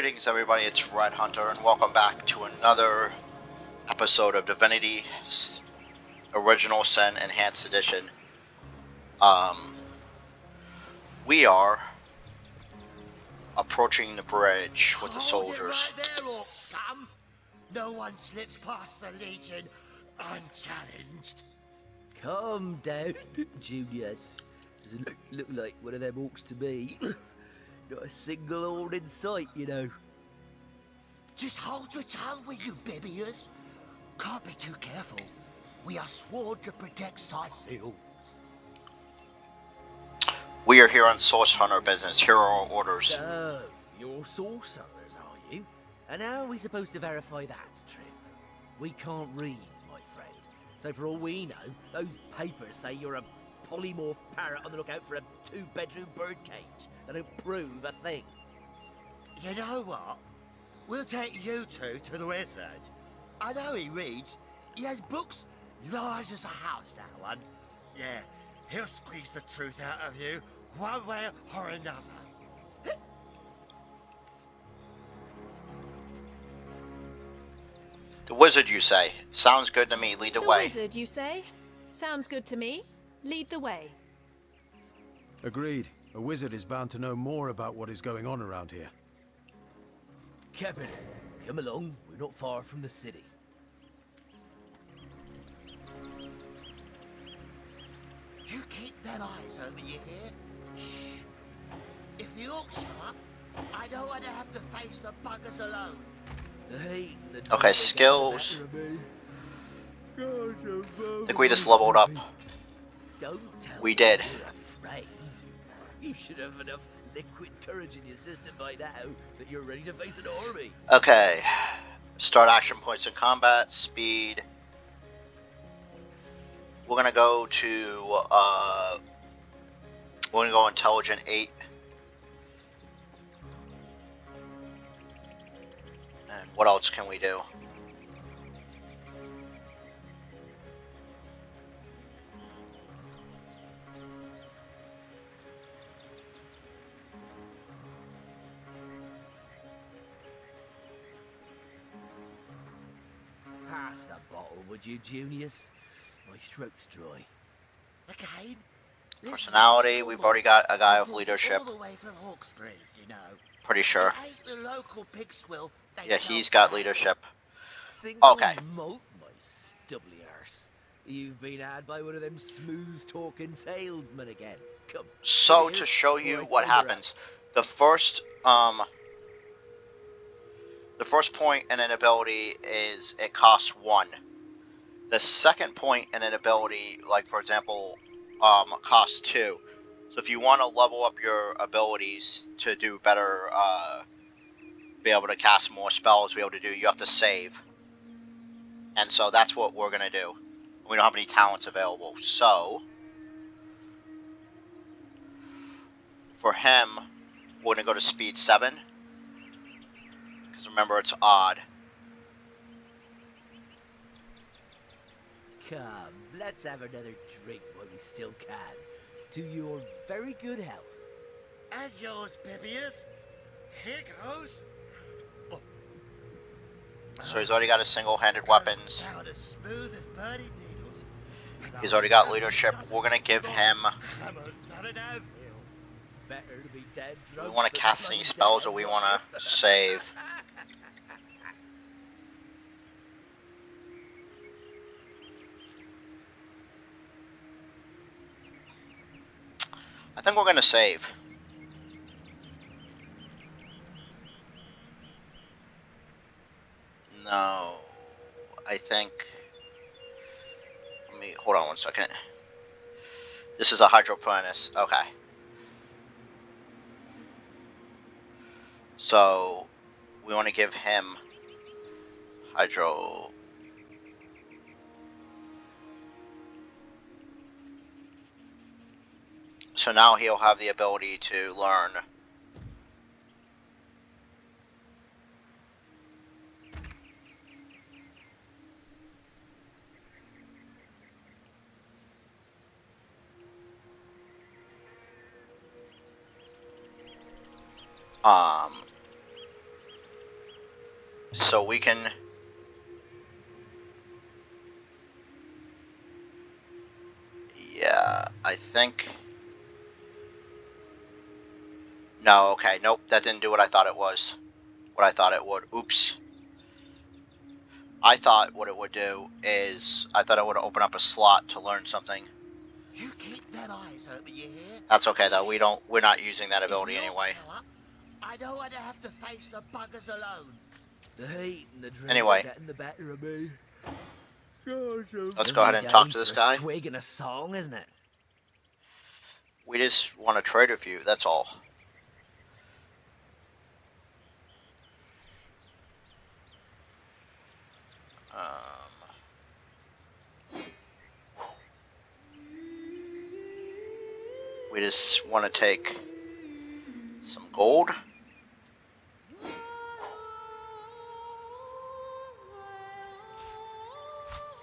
Greetings, everybody. It's Red Hunter, and welcome back to another episode of Divinity Original Sin Enhanced Edition. We are approaching the bridge with the soldiers. Hold it right there, orc scum. No one slips past the Legion unchallenged. Calm down, Junius. Doesn't look like one of them orcs to me. Not a single horde in sight, you know. Just hold your tongue, will you, Bibius? Can't be too careful. We are sworn to protect Scythiel. We are here on Source Hunter business. Here are our orders. So, you're sorcerers, are you? And how are we supposed to verify that's true? We can't read, my friend. So for all we know, those papers say you're a polymorph parrot on the lookout for a two-bedroom birdcage. They don't prove a thing. You know what? We'll take you two to the wizard. I know he reads. He has books large as a house, that one. Yeah, he'll squeeze the truth out of you, one way or another. The wizard, you say? Sounds good to me. Lead the way. The wizard, you say? Sounds good to me. Lead the way. Agreed. A wizard is bound to know more about what is going on around here. Captain, come along. We're not far from the city. You keep them eyes open, you hear? Shh. If the orcs show up, I don't want to have to face the buggers alone. Okay, skills. I think we just leveled up. Don't tell We did. You're afraid. You should have enough liquid courage in your system by now that you're ready to face an army. Okay. Start action points in combat. Speed. We're gonna go to we're gonna go intelligent 8. And what else can we do? Pass the bottle, would you, Junius? My throat's dry. Again? Personality, we've already got a guy with leadership. All the way from Hawksbury, you know. Pretty sure. It ain't the local pig swill they Yeah, sell he's got for. leadership. Single Okay. malt, my stubbly arse. You've been had by one of them smooth-talking salesmen again. Come. So come to here, show or you I what send her out. happens, the first point in an ability is it costs 1. The second point in an ability, like for example, costs 2. So if you want to level up your abilities to do better, be able to cast more spells, be able to do, you have to save. And so that's what we're gonna do. We don't have any talents available, so for him, we're gonna go to speed 7. Because remember, it's odd. Come, let's have another drink while we still can. To your very good health. And yours, Bibius. Here goes. So he's already got his single-handed weapons. Down as smooth as burning needles. He's already got leadership. We're gonna give him. Better to be dead Do drunk we want to than cast bloody any spells, dead. or we want to save? I think we're gonna save. No, I think. Let me hold on 1 second. This is a hydroplanus. Okay. So we want to give him hydro. So now he'll have the ability to learn. So we can... Yeah, I think... No, okay, nope, that didn't do what I thought it was. What I thought it would. Oops. I thought what it would do is... I thought it would open up a slot to learn something. You keep them eyes open, you hear? That's okay though, we're not using that ability If you anyway. show up, I don't want to have to face the buggers alone. The heat and the drink Anyway. are getting the better of me. Let's go ahead and talk to this guy. A swig and a song, isn't it? We just want to trade with you, that's all. We just want to take some gold.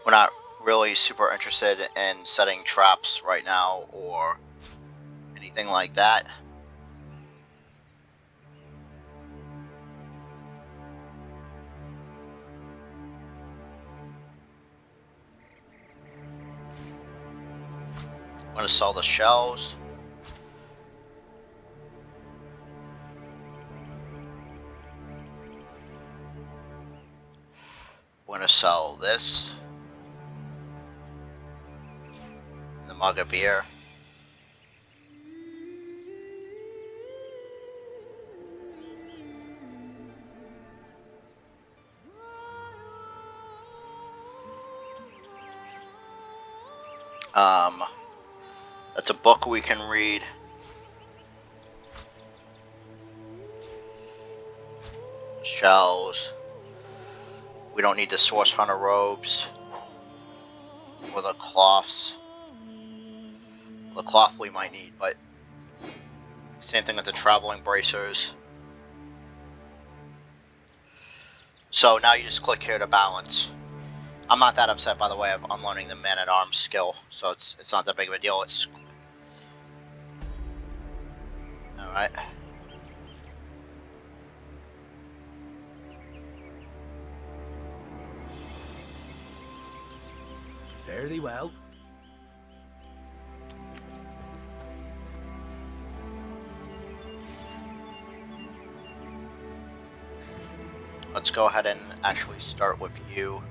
We're not really super interested in setting traps right now or anything like that. I'm going to sell the shells. We're going to sell this. The mug of beer. That's a book we can read. Shells. We don't need the Source Hunter robes. Or the cloths. The cloth we might need, but same thing with the traveling bracers. So now you just click here to balance. I'm not that upset, by the way. I'm learning the man-at-arms skill, so it's not that big of a deal. It's all right. Fairly well. Let's go ahead and actually start with you.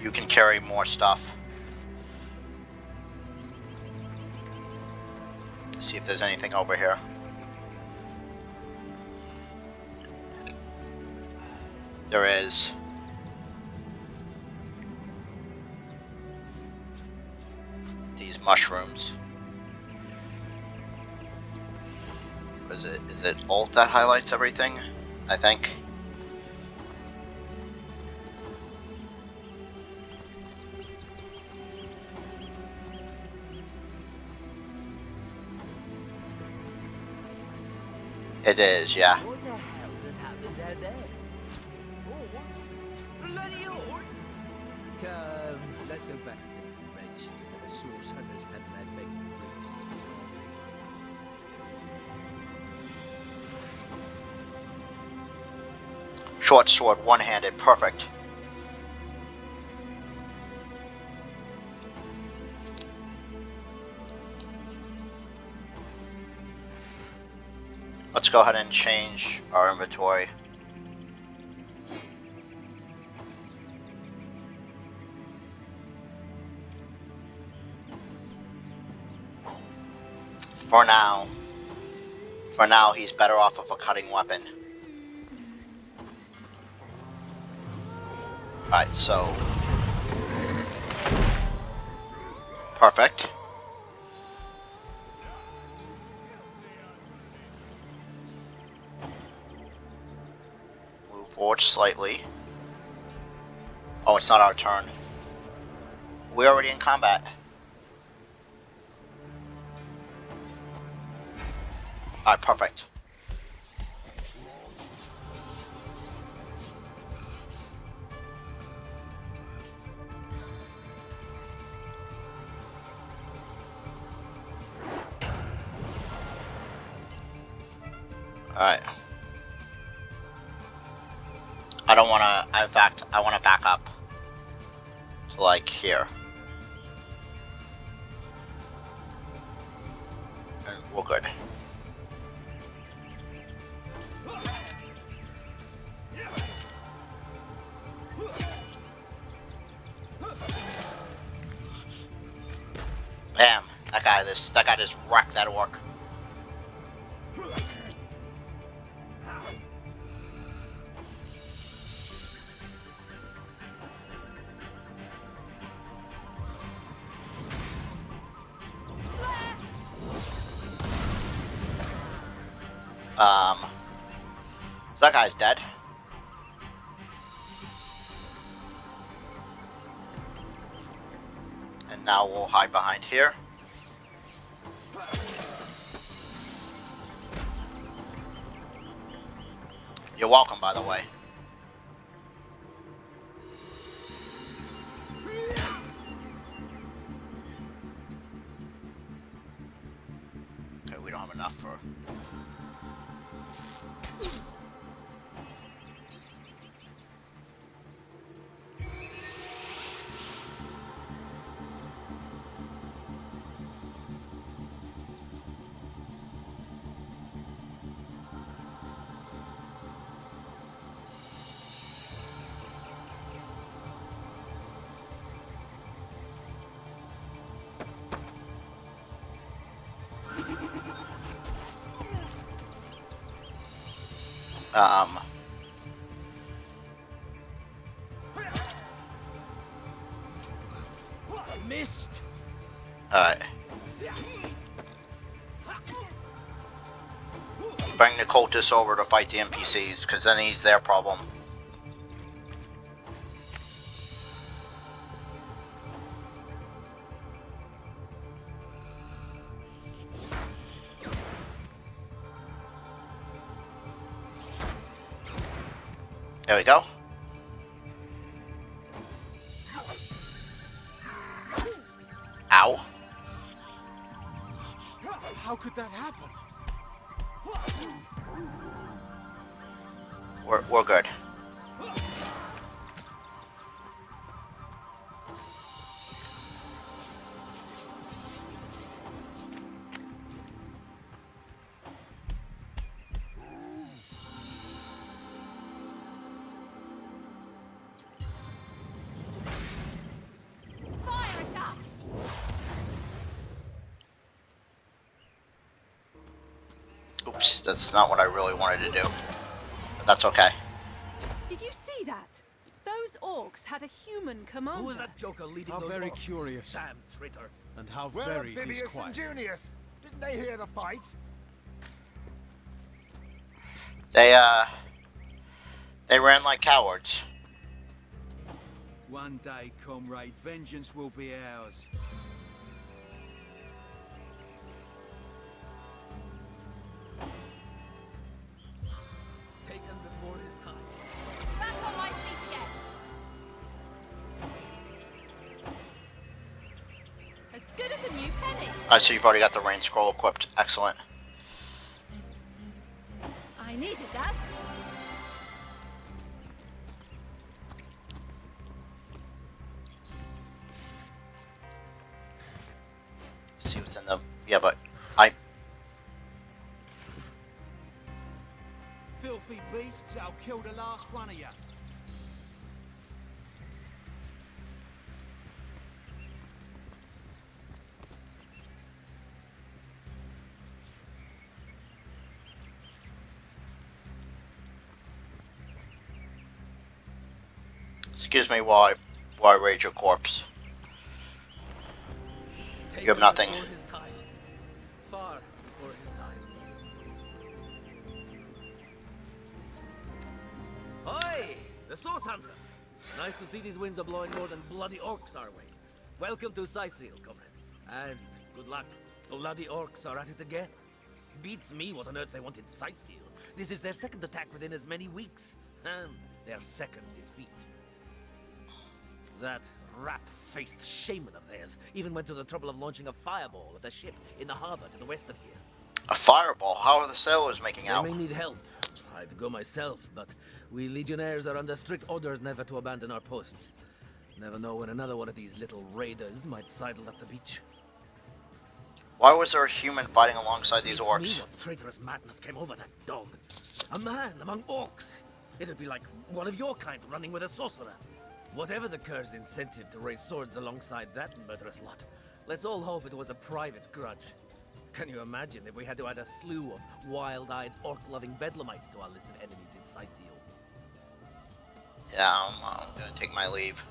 You can carry more stuff. See if there's anything over here. There is. These mushrooms. What is it? Is it alt that highlights everything? I think. It is, yeah. What the hell has happened down there? Hordes? Bloody hordes? Come, let's go back to the convention where the Source Hunters had their big groups. Short sword, one-handed, perfect. Let's go ahead and change our inventory. For now, he's better off with a cutting weapon. Alright, so... Perfect. Move forward slightly. Oh, it's not our turn. We're already in combat. Alright, perfect. Alright. I don't want to. In fact, I want to back up to like here. And we're good. Bam! That guy just wrecked that orc. So that guy's dead. And now we'll hide behind here. You're welcome, by the way. Okay, we don't have enough for... Missed. Alright. Bring the cultists over to fight the NPCs, because then he's their problem. There we go. Ow. How could that happen? We're good. Fire attack! Oops, that's not what I really wanted to do. But that's okay. Did you see that? Those orcs had a human commander. Who was that joker leading How those very orcs? curious. Damn traitor. And how Where are very Bibius and disquiet. Junius? Didn't they hear the fight? They ran like cowards. One day, comrade, vengeance will be ours. Taken before his time. Back on my feet again. As good as a new penny. Alright, so you've already got the rain scroll equipped. Excellent. I needed that. See what's in the... Yeah, but I... Filthy beasts, I'll kill the last one of you. Excuse me while I raid your corpse. You have nothing. Before his time. Far before his time. Oi! The Source Hunter! Nice to see these winds are blowing more than bloody orcs our way. Welcome to Sightseal, comrade. And good luck. Bloody orcs are at it again. Beats me what on earth they wanted Sightseal. This is their second attack within as many weeks. And their second defeat. That rat-faced shaman of theirs even went to the trouble of launching a fireball at a ship in the harbor to the west of here. A fireball? How are the sailors making They out? may need help. I'd go myself, but we legionnaires are under strict orders never to abandon our posts. Never know when another one of these little raiders might sidle up the beach. Why was there a human fighting alongside these Beats me orcs? what traitorous madness came over that dog. A man among orcs. It'd be like one of your kind running with a sorcerer. Whatever the Kur's incentive to raise swords alongside that murderous lot, let's all hope it was a private grudge. Can you imagine if we had to add a slew of wild-eyed, orc-loving bedlamites to our list of enemies in Sicil? Yeah, I'm gonna take my leave.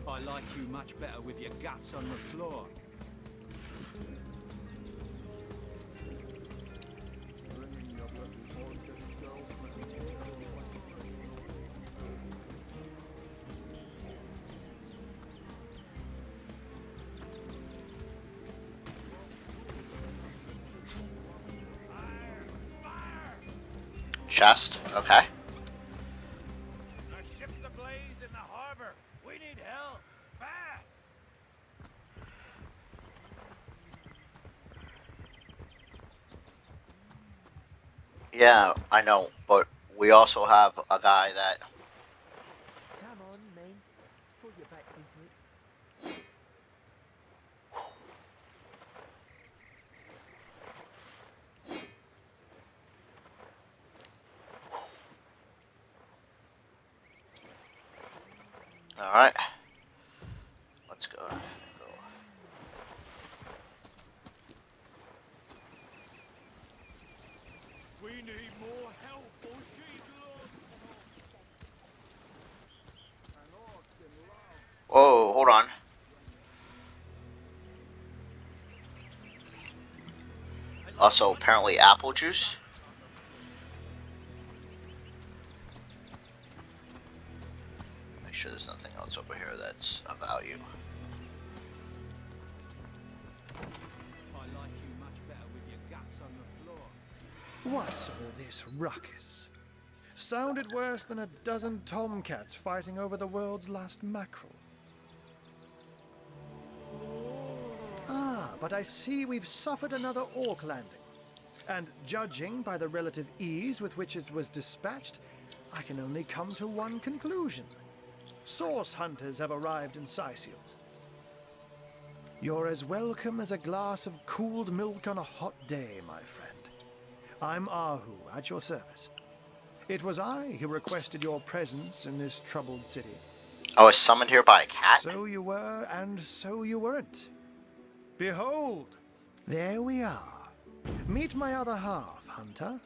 I like you much better with your guts on the floor. Chest, okay. Our ship's ablaze in the harbor. We need help. Fast! Yeah, I know, but we also have a guy that... Come on, men. Put your backs into it. Alright. Let's go. We need more help or she's lost. Whoa, hold on. Also, apparently apple juice. Make sure there's nothing else over here that's of value. I like you much better with your guts on the floor. What's all this ruckus? Sounded worse than a dozen tomcats fighting over the world's last mackerel. Ah, but I see we've suffered another orc landing. And judging by the relative ease with which it was dispatched, I can only come to one conclusion. Source hunters have arrived in Sicil. You're as welcome as a glass of cooled milk on a hot day, my friend. I'm Ahu, at your service. It was I who requested your presence in this troubled city. I was summoned here by a cat? So you were, and so you weren't. Behold, there we are. Meet my other half, Hunter.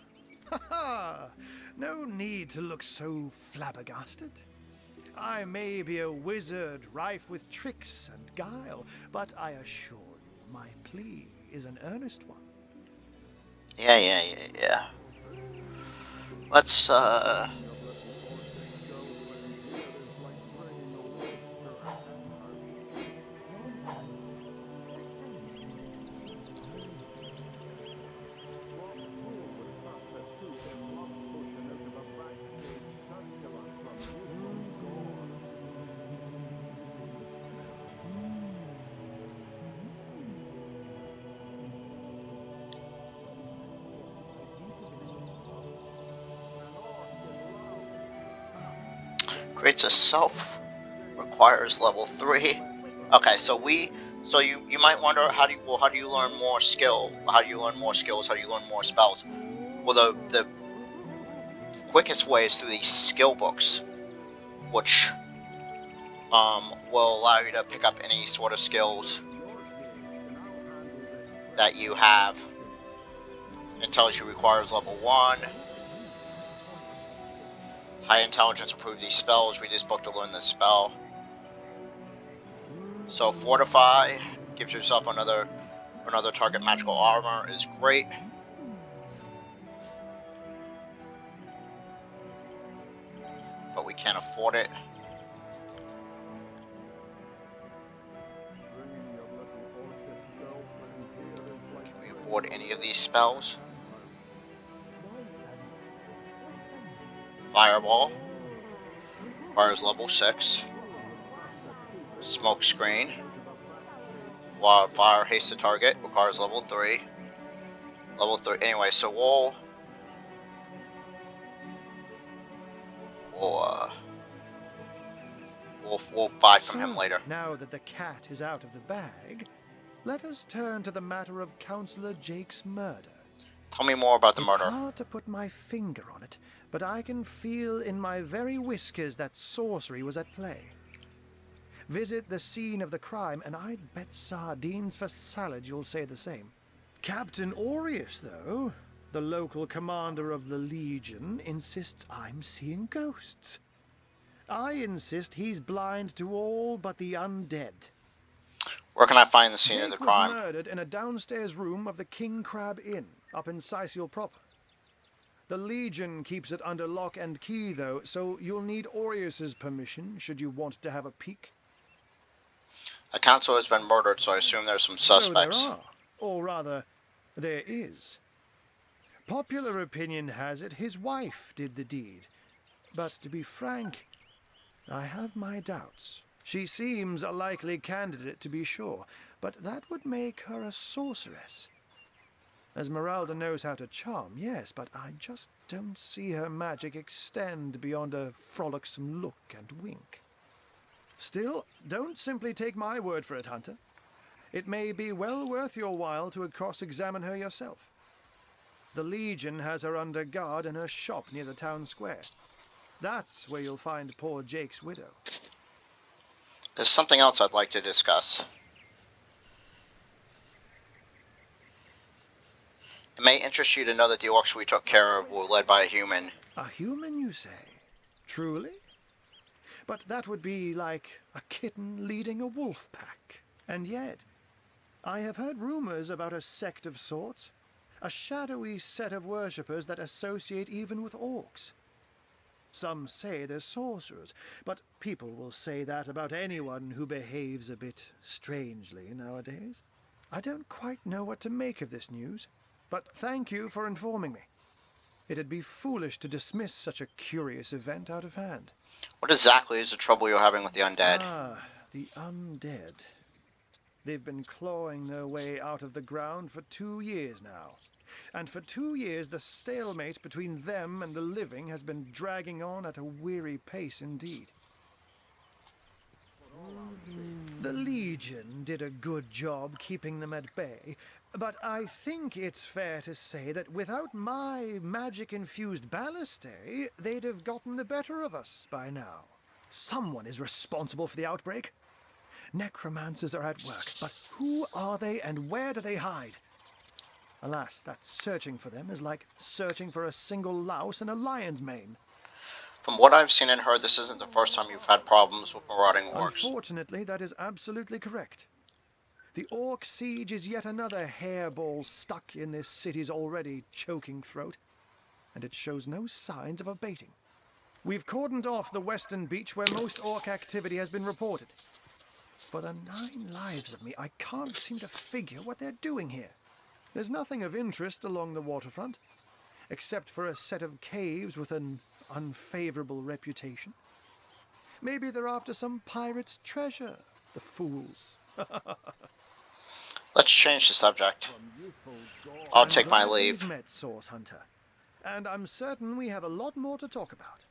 Ha ha! No need to look so flabbergasted. I may be a wizard rife with tricks and guile, but I assure you my plea is an earnest one. Yeah. Let's, creates a self, requires level 3. Okay, so you might wonder how do you learn more skill? How do you learn more skills? How do you learn more spells? Well, the quickest way is through these skill books, which will allow you to pick up any sort of skills that you have. Intelligence requires level 1. High intelligence improves these spells. Read this book to learn this spell. So fortify gives yourself another target magical armor is great. But we can't afford it. Can we afford any of these spells? Fireball requires level 6. Smoke screen. Wildfire haste to target requires level 3. Level 3. Anyway, so we'll buy from him later. Now that the cat is out of the bag, let us turn to the matter of Councillor Jake's murder. Tell me more about the It's murder. hard to put my finger on it, but I can feel in my very whiskers that sorcery was at play. Visit the scene of the crime, and I'd bet sardines for salad you'll say the same. Captain Aureus, though, the local commander of the Legion, insists I'm seeing ghosts. I insist he's blind to all but the undead. Where can I find the scene of the Jake crime? was murdered in a downstairs room of the King Crab Inn, up in Sicil proper. The Legion keeps it under lock and key, though, so you'll need Aureus's permission should you want to have a peek. A council has been murdered, so I assume there's some suspects. So there are, or rather, there is. Popular opinion has it his wife did the deed, but to be frank, I have my doubts. She seems a likely candidate, to be sure, but that would make her a sorceress. Esmeralda knows how to charm, yes, but I just don't see her magic extend beyond a frolicsome look and wink. Still, don't simply take my word for it, Hunter. It may be well worth your while to cross-examine her yourself. The Legion has her under guard in her shop near the town square. That's where you'll find poor Jake's widow. There's something else I'd like to discuss. It may interest you to know that the orcs we took care of were led by a human. A human, you say? Truly? But that would be like a kitten leading a wolf pack. And yet, I have heard rumors about a sect of sorts. A shadowy set of worshippers that associate even with orcs. Some say they're sorcerers, but people will say that about anyone who behaves a bit strangely nowadays. I don't quite know what to make of this news, but thank you for informing me. It'd be foolish to dismiss such a curious event out of hand. What exactly is the trouble you're having with the undead? Ah, the undead. They've been clawing their way out of the ground for 2 years now. And for 2 years, the stalemate between them and the living has been dragging on at a weary pace indeed. The Legion did a good job keeping them at bay, but I think it's fair to say that without my magic-infused ballistae, they'd have gotten the better of us by now. Someone is responsible for the outbreak. Necromancers are at work, but who are they and where do they hide? Alas, that searching for them is like searching for a single louse in a lion's mane. From what I've seen and heard, this isn't the first time you've had problems with marauding orcs. Unfortunately, that is absolutely correct. The orc siege is yet another hairball stuck in this city's already choking throat, and it shows no signs of abating. We've cordoned off the western beach where most orc activity has been reported. For the 9 lives of me, I can't seem to figure what they're doing here. There's nothing of interest along the waterfront, except for a set of caves with an unfavorable reputation. Maybe they're after some pirate's treasure, the fools. Let's change the subject. I'll take my leave. We've met, Source Hunter, and I'm certain we have a lot more to talk about.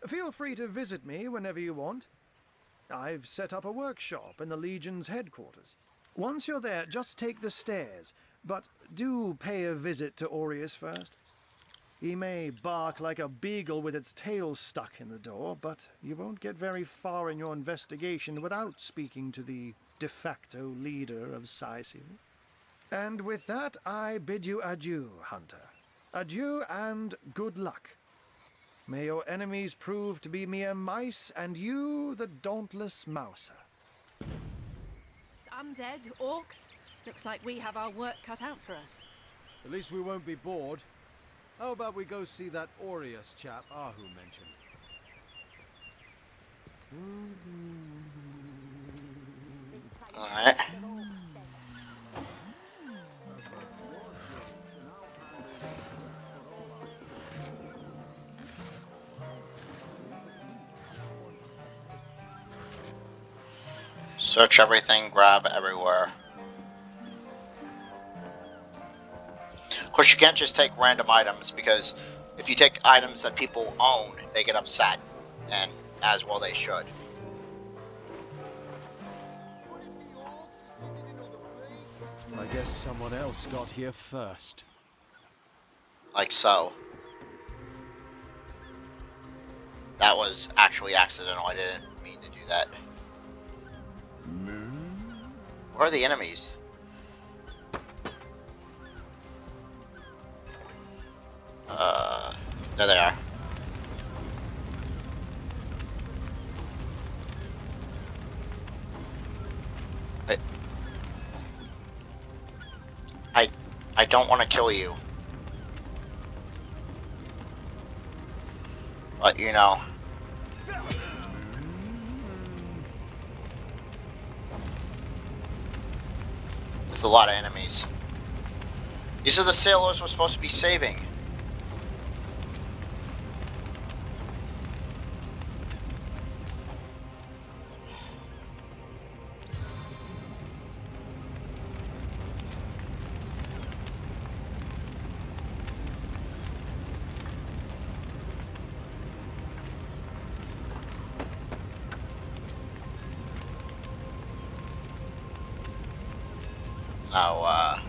Feel free to visit me whenever you want. I've set up a workshop in the Legion's headquarters. Once you're there, just take the stairs, but do pay a visit to Aureus first. He may bark like a beagle with its tail stuck in the door, but you won't get very far in your investigation without speaking to the de facto leader of Sicil. And with that, I bid you adieu, Hunter. Adieu and good luck. May your enemies prove to be mere mice, and you the dauntless mouser. Undead, orcs. Looks like we have our work cut out for us. At least we won't be bored. How about we go see that Aureus chap Ahu mentioned? Alright. Search everything, grab everywhere. course, you can't just take random items, because if you take items that people own, they get upset, and as well they should. I guess someone else got here first. Like so. That was actually accidental. I didn't mean to do that. Where are the enemies? There they are. Wait. I don't want to kill you. But, you know. There's a lot of enemies. These are the sailors we're supposed to be saving. Now,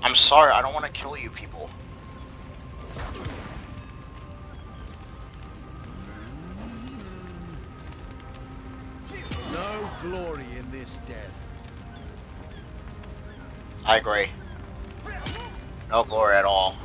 I'm sorry, I don't want to kill you people. No glory in this death. I agree. No glory at all.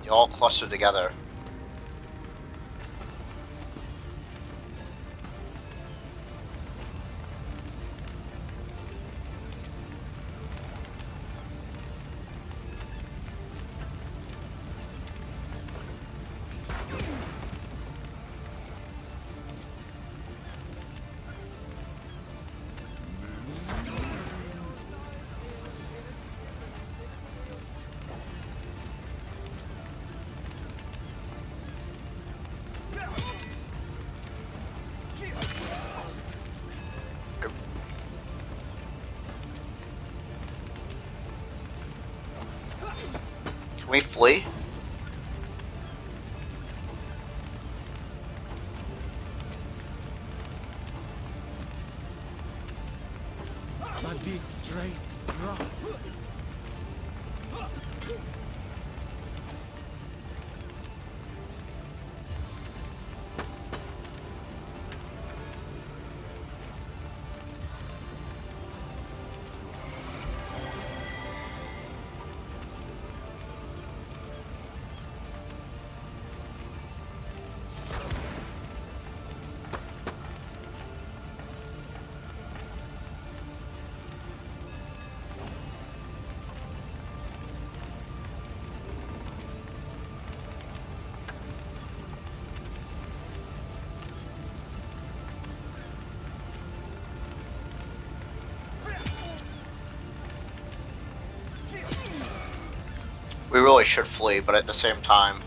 You all cluster together. Can we flee? My big draped drop. We really should flee, but at the same time,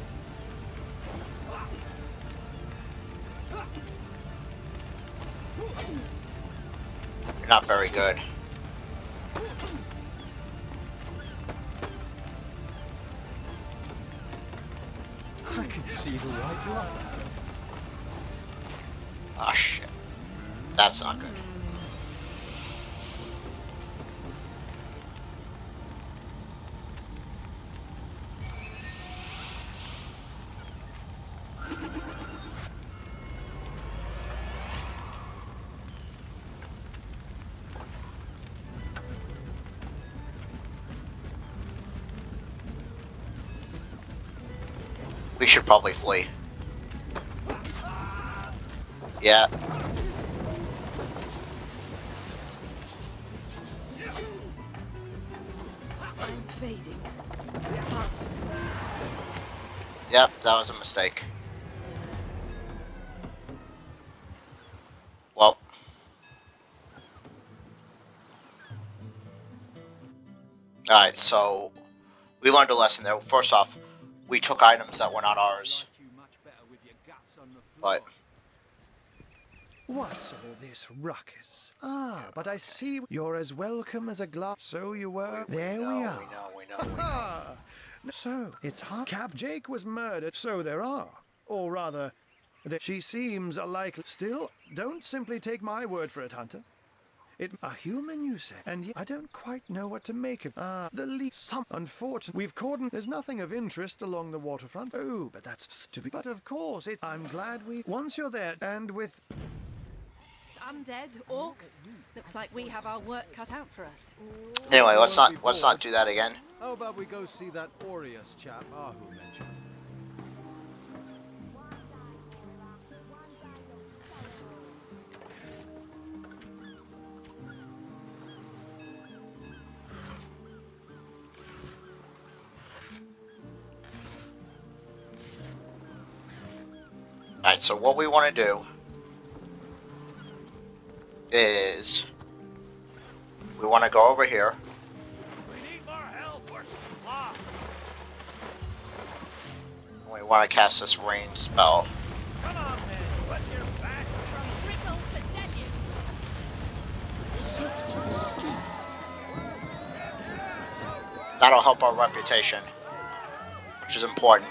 you're not very good. I could see the white light. Ah, shit. That's not good. We should probably flee. Yeah. fading. Fast. Yep, that was a mistake. Well. Alright, so we learned a lesson there. First off, we took items that were not ours. Like you much better with your guts on the But floor. What's all this ruckus? Ah, but I see you're as welcome as a glass. So you were. There we are. We know. Ah, so it's Cap Jake was murdered. So there are, or rather, that she seems like. Still, don't simply take my word for it, Hunter. A human, you say, and yet I don't quite know what to make of. The least some. Unfortunately, we've cordoned. There's nothing of interest along the waterfront. Oh, but that's to be. But of course, I'm glad we. Once you're there, and with. Undead, orcs. Looks like we have our work cut out for us. Anyway, let's not do that again. How about we go see that Aureus chap Ahu mentioned? Alright, so what we want to do is we want to go over here. We need more help. We're lost. We want to cast this rain spell. Come on, men. Put your backs From brittle to deluge. That'll help our reputation, which is important.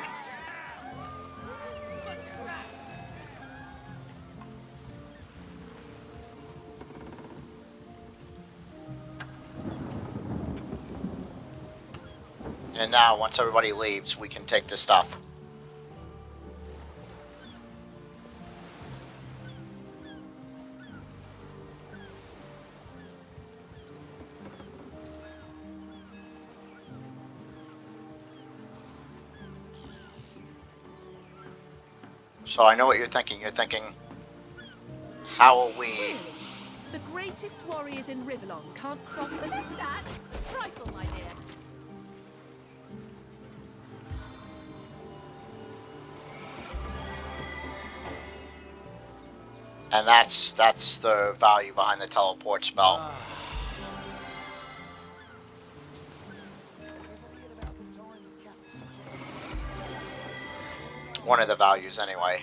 And now, once everybody leaves, we can take this stuff. So I know what you're thinking. You're thinking, how are we... The greatest warriors in Rivellon can't cross the... That? Trifle, my dear. And that's the value behind the teleport spell. One of the values, anyway.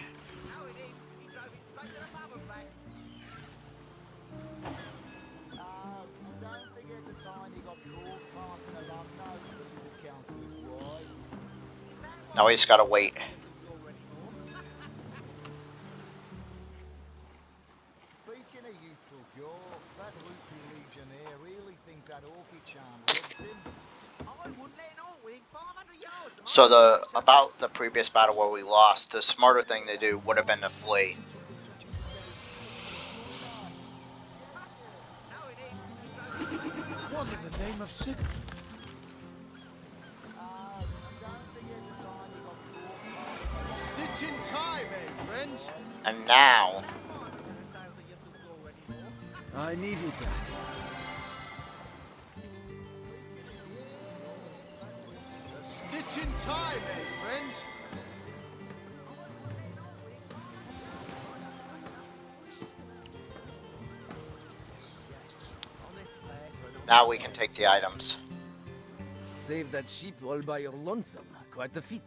Now we just gotta wait. Speaking of youthful pure, that loopy legionnaire really thinks that orchid charm rubs him. I wouldn't let an orc within 500 yards of So about the previous battle where we lost, the smarter thing to do would have been to flee. What in the name of Sig? Stitch in time, eh, friends? And now, I needed that. A stitch in time, eh, friends? now we can take the items. Save that sheep all by your lonesome. Quite a feat.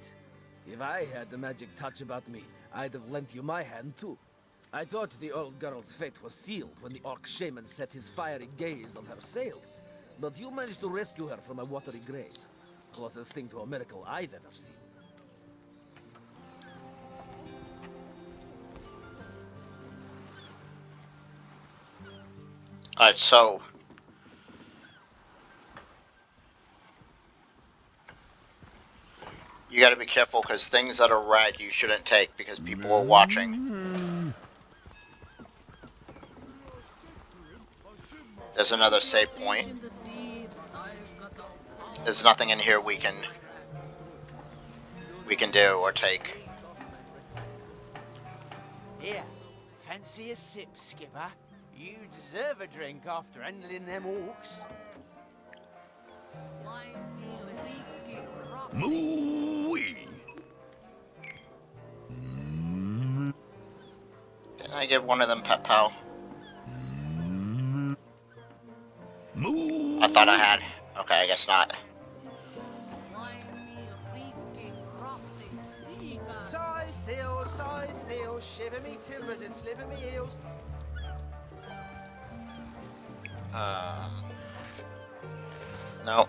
If I had the magic touch about me, I'd have lent you my hand too. I thought the old girl's fate was sealed when the orc shaman set his fiery gaze on her sails. But you managed to rescue her from a watery grave. Closest thing to a miracle I've ever seen. Alright, so... you gotta be careful, because things that are red you shouldn't take, because people are watching. There's another save point. There's nothing in here we can do or take. Here, fancy a sip, Skipper? You deserve a drink after handling them orcs. Moo-wee! Didn't I give one of them Pet Pal? Moo! I thought I had. Okay, I guess not. Size seal, shiver me timbers and sliver me heels. No.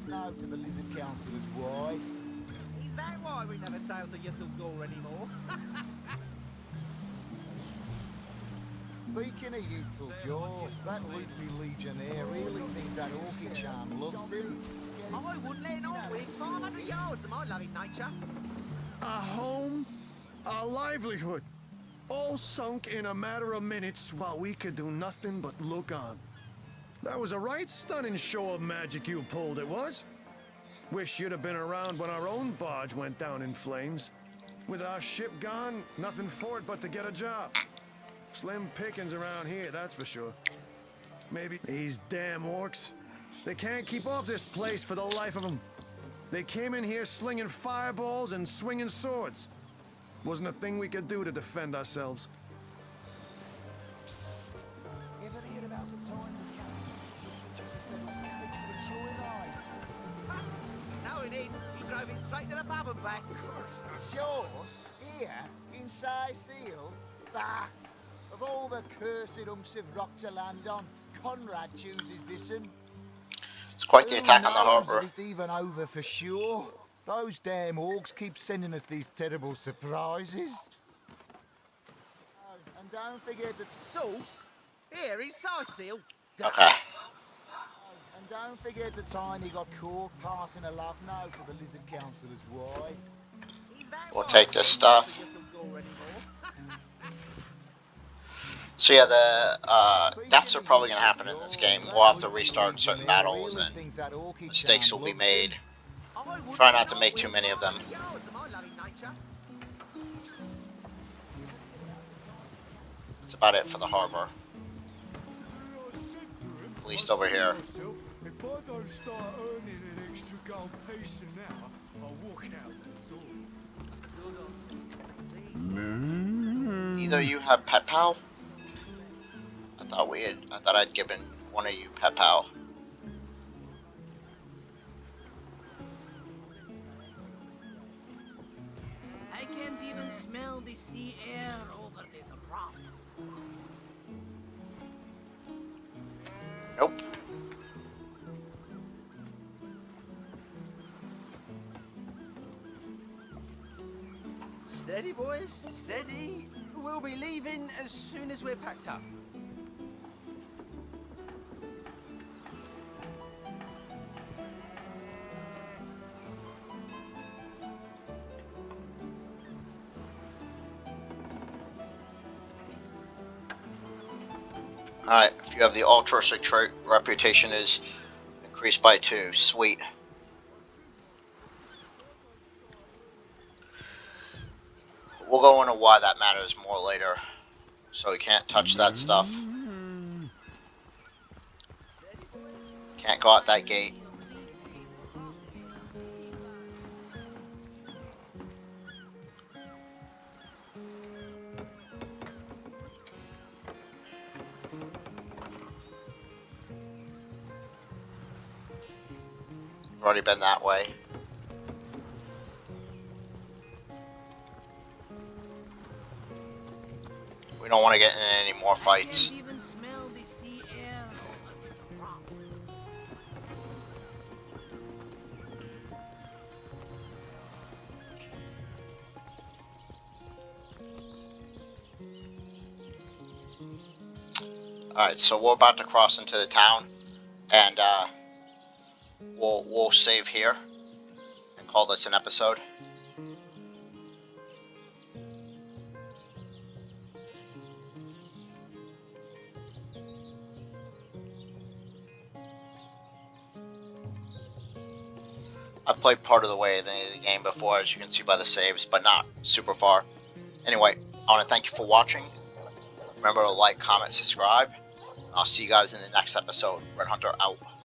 Note to the Lizard Councillor's wife. Is that why we never sail to Ythel Gore anymore? Speaking of youthful Gore, that loopy legionnaire really thinks that orchid charm loves him. I wouldn't let it all within 500 yards of my loving nature. A home, a livelihood, all sunk in a matter of minutes while we could do nothing but look on. That was a right stunning show of magic you pulled, it was. Wish you'd have been around when our own barge went down in flames. With our ship gone, nothing for it but to get a job. Slim pickings around here, that's for sure. Maybe these damn orcs. They can't keep off this place for the life of them. They came in here slinging fireballs and swinging swords. Wasn't a thing we could do to defend ourselves. Ever hear about the time No, he didn't. He drove it straight to the pub and back. Shores? Here? In Seal? Bah! Of all the cursed hunks of rock to land on, Conrad chooses this one. It's quite the attack on the Who knows harbour. if it's even over for sure. Those damn orcs keep sending us these terrible surprises. Oh, and don't forget the... Sauce? Here, in Seal. Okay. And don't forget the time he got caught passing a love note to the Lizard Councillor's wife. We'll take this stuff. So yeah, the deaths are probably going to happen in this game. We'll have to restart certain battles and mistakes will be made. Try not to make too many of them. That's about it for the harbor. At least over here. If I don't start earning an extra gold piece an hour, I'll walk out the door. Either you have Pet Pal? I thought I'd given one of you Pet Pal. I can't even smell the sea air over this rock. Nope. Steady, boys, steady. We'll be leaving as soon as we're packed up. Alright, if you have the altruistic trait, reputation is increased by 2. Sweet. We'll go into why that matters more later. So we can't touch that stuff. Can't go out that gate. We've already been that way. We don't want to get in any more fights. Can't even smell the sea air over this rock. Alright, so we're about to cross into the town, and we'll save here and call this an episode. played part of the way of the game before, as you can see by the saves, but not super far. Anyway, I want to thank you for watching. Remember to like, comment, subscribe. I'll see you guys in the next episode. Red Hunter out.